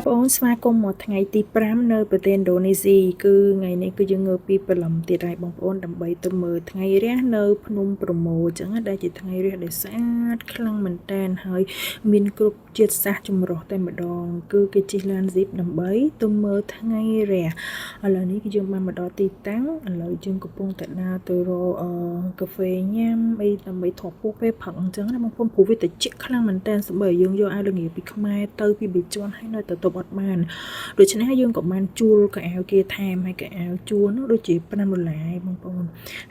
ប្អូនស្វាគមន៍មកថ្ងៃទី5នៅប្រទេសឥណ្ឌូនេស៊ីគឺថ្ងៃនេះគឺយើងងើបពីព្រលឹមទៀតហើយបងប្អូនដើម្បីទៅមើលថ្ងៃរះនៅភ្នំប្រមូលអញ្ចឹងដែលជាថ្ងៃរះដែលស្អាតខ្លាំងមែនតែនហើយមានគ្រប់ជាតិសាសន៍ចម្រុះតែម្ដងគឺគេជិះឡានស៊ីបដើម្បីទៅមើលថ្ងៃរះឥឡូវនេះគឺយើងបានមកដល់ទីតាំងឥឡូវយើងកំពុងតែដើរទៅរកកាហ្វេញ៉ាំអីដើម្បីថតពូពេលព្រឹកអញ្ចឹងណាបងប្អូនព្រោះវាត្រជាក់ខ្លាំងមែនតែនសូម្បីយើងយកអាវល្ងាពីខ្មែរទៅពីប៊ីជន់ហើយនៅទៅអត់បានដូច្នេះយើងក៏បានជួលកៅអៅគេថែមហើយកៅអៅជួលនោះដូចជា$5បងប្អូន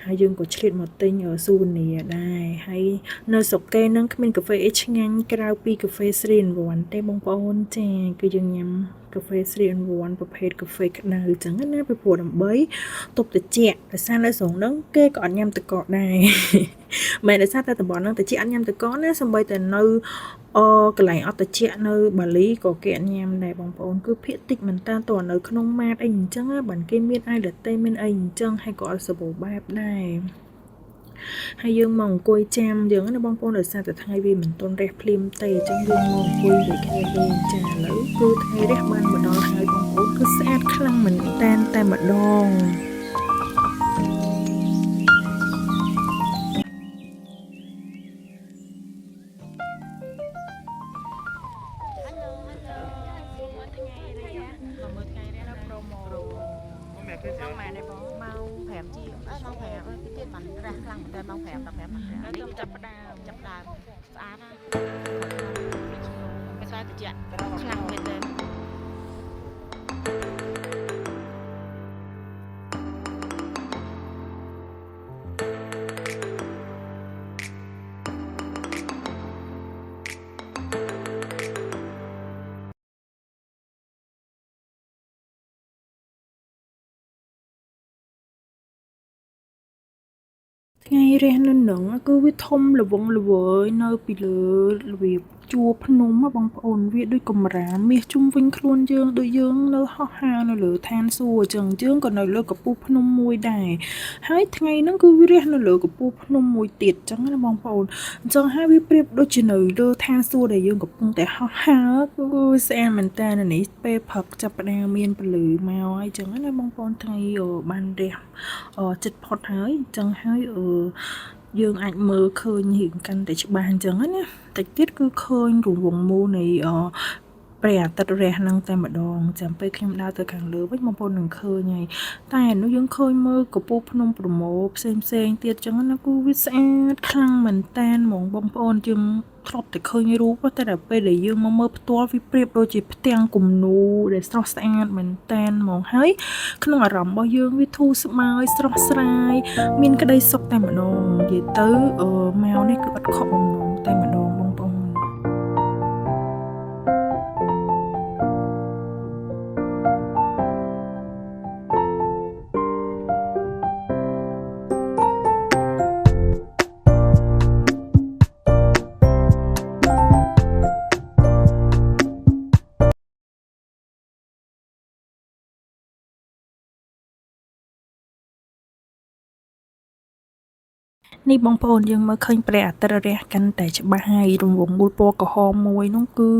ហើយយើងក៏ឆ្លៀតមកទិញស៊ូវនីដែរហើយនៅស្រុកគេនឹងគ្មានកាហ្វេអីឆ្ងាញ់ក្រៅពីកាហ្វេ3 in 1ទេបងប្អូនចាគឺយើងញ៉ាំកាហ្វេ3 in 1ប្រភេទកាហ្វេក្តៅអញ្ចឹងណាពីព្រោះដើម្បីទប់ត្រជាក់ដោយសារនៅស្រុកហ្នឹងគេក៏អត់ញ៉ាំទឹកកកដែរមិនដោយសារតែតំបន់ហ្នឹងត្រជាក់អត់ញ៉ាំទឹកកកណាសូម្បីតែនៅកន្លែងអត់ត្រជាក់នៅបាលីក៏គេអត់ញ៉ាំដែរបងប្អូនគឺភាគតិចមែនតើតើនៅក្នុងម៉ាតអីអញ្ចឹងបានគេមានអាយឡាតេមានអីអញ្ចឹងហើយក៏អត់សម្បូរបែបដែរហើយយើងមកអង្គុយចាំយើងណាបងប្អូនដោយសារតែថ្ងៃវាមិនទាន់រះភ្លាមទេអញ្ចឹងយើងមកអង្គុយលេងគ្នាលេងចាឥឡូវគឺថ្ងៃរះបានមកដល់ហើយបងប្អូនគឺស្អាតខ្លាំងមែនតែម្ដងtrong mà này bố mau phèm chi mau phèm cái tiết bắn ra lăng đây mau phèm tập phèm nó tôm chập đào á cái sai tự chuyện lăng bên đây ថ្ងៃរះនៅនឹងគឺវាធំល្វឹងល្វើយនៅពីលើរបៀបជួរភ្នំបងប្អូនវាដូចកំរាលមាសជុំវិញខ្លួនយើងដូចយើងនៅហោះហើរនៅលើឋានសួគ៌អញ្ចឹងយើងក៏នៅលើកំពូលភ្នំមួយដែរហើយថ្ងៃហ្នឹងគឺវារះនៅលើកំពូលភ្នំមួយទៀតអញ្ចឹងណាបងប្អូនអញ្ចឹងហើយវាប្រៀបដូចជានៅលើឋានសួគ៌ដែលយើងកំពុងតែហោះហើរគឺស្អាតមែនតើនេះពេលព្រឹកចាប់ផ្ដើមមានពលឺមកហើយអញ្ចឹងណាបងប្អូនថ្ងៃបានរះចិត្តផុតហើយអញ្ចឹងហើយយើងអាចមើលឃើញរៀងកាន់តែច្បាស់អញ្ចឹងណាតិចទៀតគឺឃើញរង្វង់មូលនៃព្រះអាទិត្យរះនឹងតែម្ដងចាំពេលខ្ញុំដើរទៅខាងលើវិញបងប្អូននឹងឃើញហើយតែនោះយើងឃើញមើលកំពូលភ្នំប្រមូលផ្សេងទៀតអញ្ចឹងណាគឺវាស្អាតខ្លាំងមែនតែនហ្មងបងប្អូនយើងធ្លាប់តែឃើញរូបតែដល់ពេលដែលយើងមកមើលផ្ទាល់វាប្រៀបដូចជាផ្ទាំងគំនូរដែលស្រស់ស្អាតមែនតែនហ្មងហើយក្នុងអារម្មណ៍របស់យើងវាធូរស្បើយស្រស់ស្រាយមានក្តីសុខតែម្ដងនិយាយទៅម៉ៅនេះគឺអត់ខកបំណងតែម្ដងបងប្អូននេះបងប្អូនយើងមើលឃើញព្រះអាទិត្យរះកាន់តែច្បាស់ហើយរង្វង់មូលពណ៌ក្រហមមួយនោះគឺ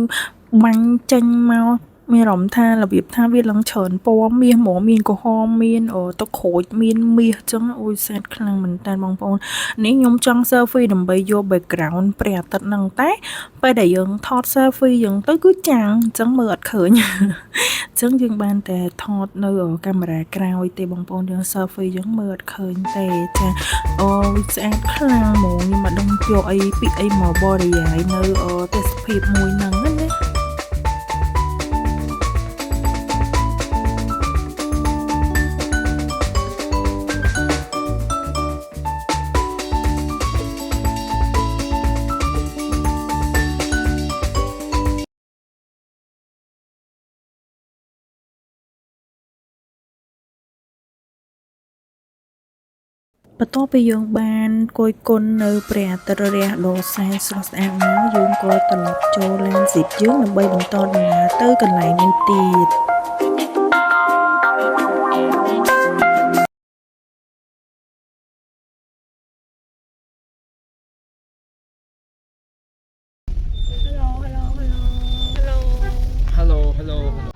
បាញ់ចេញមកមានអារម្មណ៍ថារបៀបថាវាឡើងច្រើនពណ៌មាសហ្មងមានក្រហមមានទឹកក្រូចមានមាសអញ្ចឹងអូយសែតខ្លាំងមែនតើបងប្អូននេះខ្ញុំចង់ selfie ដើម្បីយក background ព្រះអាទិត្យហ្នឹងតែពេលដែលយើងថត selfie យើងទៅគឺចាំងអញ្ចឹងមើលអត់ឃើញអញ្ចឹងយើងបានតែថតនៅកាមេរ៉ាក្រោយទេបងប្អូនយើង selfie យើងមើលអត់ឃើញទេចាវាស្អាតខ្លាំងហ្មងខ្ញុំមិនដឹងយកអីពីអីមកបរិយាយនៅទេសភាពមួយហ្នឹងណាបន្ទាប់ពីយើងបានគយគន់នៅព្រះអាទិត្យរះដ៏សែនស្រស់ស្អាតមកយើងក៏ត្រឡប់ចូលឡានស៊ីបយើងដើម្បីបន្តដំណើរទៅកន្លែងនេះទៀត Hello, hello, hello.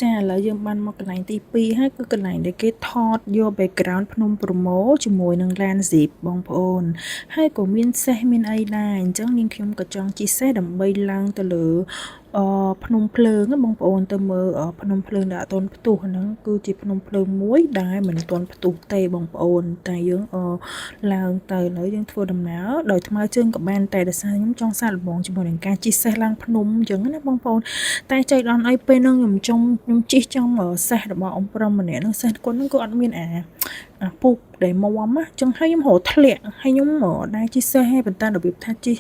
ចាឥឡូវយើងបានមកកន្លែងទី2ហើយគឺកន្លែងដែលគេថតយក background ភ្នំប្រមូលជាមួយនឹង landscape បងប្អូនហើយក៏មានសេះមានអីដែរអញ្ចឹងនាងខ្ញុំក៏ចង់ជិះសេះដើម្បីឡើងទៅលើភ្នំភ្លើងណាបងប្អូនទៅមើលភ្នំភ្លើងដែលអត់ទាន់ផ្ទុះហ្នឹងគឺជាភ្នំភ្លើងមួយដែលមិនទាន់ផ្ទុះទេបងប្អូនតែយើងឡើងទៅឥឡូវយើងធ្វើដំណើរដោយថ្មើរជើងក៏បានតែដោយសារខ្ញុំចង់សាកល្បងជាមួយនឹងការជិះសេះឡើងភ្នំអញ្ចឹងណាបងប្អូនតែចៃដន្យអីពេលហ្នឹងខ្ញុំជិះចំសេះរបស់អ៊ំប្រុសម្នាក់ហ្នឹងសេះគាត់ហ្នឹងក៏អត់មានអាពុកដែលមាំណាចឹងហើយខ្ញុំរត់ធ្លាក់ហើយខ្ញុំដែរជិះសេះហើយប៉ុន្តែរបៀបថាជិះ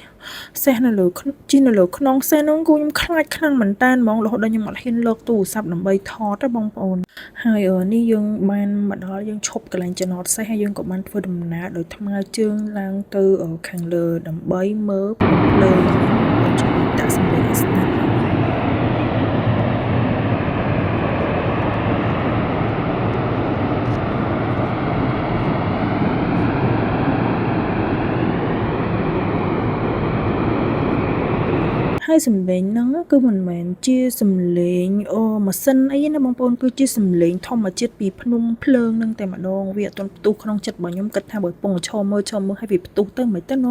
សេះនៅលើខ្នងសេះហ្នឹងគឺខ្ញុំខ្លាចខ្លាំងមែនតើហ្មងរហូតដល់ខ្ញុំអត់ហ៊ានលើកទូរស័ព្ទដើម្បីថតទេបងប្អូនហើយនេះយើងបានមកដល់យើងឈប់កន្លែងចំណតសេះហើយយើងក៏បានធ្វើដំណើរដោយថ្មើរជើងឡើងទៅខាងលើដើម្បីមើលភ្នំភ្លើងជួយដាក់សម្លេងឲ្យស្ដាប់ហើយសំឡេងហ្នឹងគឺមិនមែនជាសំឡេងម៉ាស៊ីនអីណាបងប្អូនគឺជាសំឡេងធម្មជាតិពីភ្នំភ្លើងហ្នឹងតែម្ដងវាអត់ទាន់ផ្ទុះក្នុងចិត្តរបស់ខ្ញុំគិតថាបើពងឈរមើលឲ្យវាផ្ទុះទៅមិនទៅណ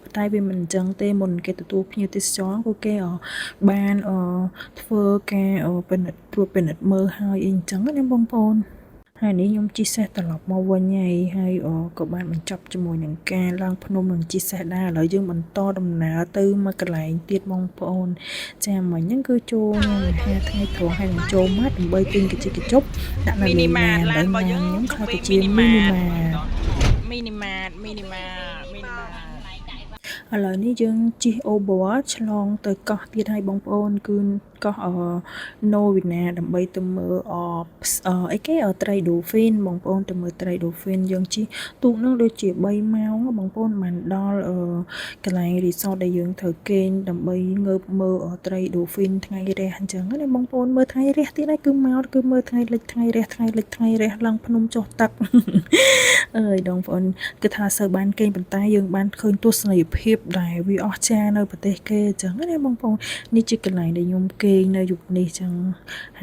ប៉ុន្តែវាមិនអញ្ចឹងទេមុនគេទទួលភ្ញៀវទេសចរគឺគេបានធ្វើការពិនិត្យមើលហើយអីអញ្ចឹងណាបងប្អូនហើយនេះខ្ញុំជិះសេះត្រឡប់មកវិញហើយក៏បានបញ្ចប់ជាមួយនឹងការឡើងភ្នំនឹងជិះសេះដែរឥឡូវយើងបន្តដំណើរទៅមកកន្លែងទៀតបងប្អូនចាមិញហ្នឹងគឺចូលខ្ញុំហាថ្ងៃត្រង់ហើយនឹងចូលមកដើម្បីទិញកញ្ចក់កញ្ចប់ដាក់នៅលើឡានរបស់ខ្ញុំខ្លះទៅជាមីនីម៉ាតឥឡូវនេះយើងជិះអូប័រឆ្លងទៅកោះទៀតហើយបងប្អូនគឺកោះណូវីណាដើម្បីទៅមើលអីគេត្រី dolphin បងប្អូនទៅមើលត្រី dolphin យើងជិះទូកនឹងដូចជា3ម៉ោងបងប្អូនបានដល់កន្លែង resort ដែលយើងត្រូវគេងដើម្បីងើបមើលត្រី dolphin ថ្ងៃរះអញ្ចឹងណាបងប្អូនមើលថ្ងៃរះទៀតហើយគឺមើលថ្ងៃលិចថ្ងៃរះឡើងភ្នំចុះទឹកអើយបងប្អូនគឺថាសូវបានគេងប៉ុន្តែយើងបានឃើញទស្សនីយភាពដែលវាអស្ចារ្យនៅប្រទេសគេអញ្ចឹងណាបងប្អូននេះជាកន្លែងដែលខ្ញុំគេងនៅយុគនេះអញ្ចឹង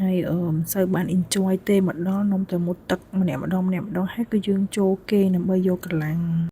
ហើយមិនសូវបាន enjoy ទេមកដល់នំតែមុតទឹកម្នាក់ម្ដងហើយគឺយើងចូលគេងដើម្បីយកកម្លាំង